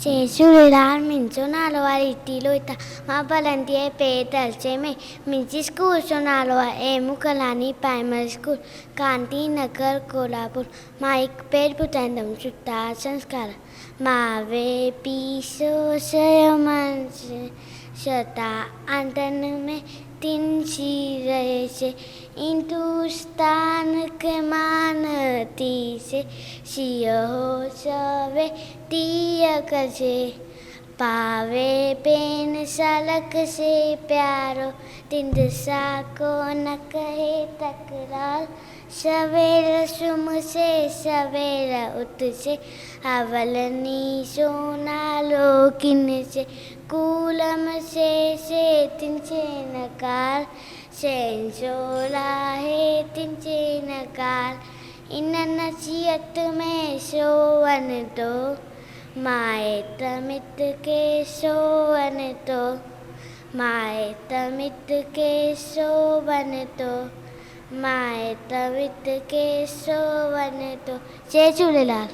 जय झूलेलाल। मुंहिंजो नालो आहे रिती लोहिता। मां पढ़ंदी आहियां पे में। मुंहिंजे स्कूल जो नालो आहे M Kalani primary school, Gandhi Nagar, Kolhapur. मां हिकु पेज ॿुधाईंदमि, सुठा संस्कार। मावे पीसो सयो मन सदा आंदन में तिनसी रहे से, हिंदुस्तान के मानती से सियो सवे दिया कजे, पावे पेन सलक से प्यारो, तिंद सा को न कहे तकरार। सवेर सुम से सवेर उठ से, अवलनी सोनालो किन से, कूलम से तिनसे नकार, सेंसोला है तिनसे नकार। इन नसीहत में सोवन दो, माए तमित के सोवन दो, माए तमित के सोवन दो, माए तमित के सोवन दो। जय झूलेलाल।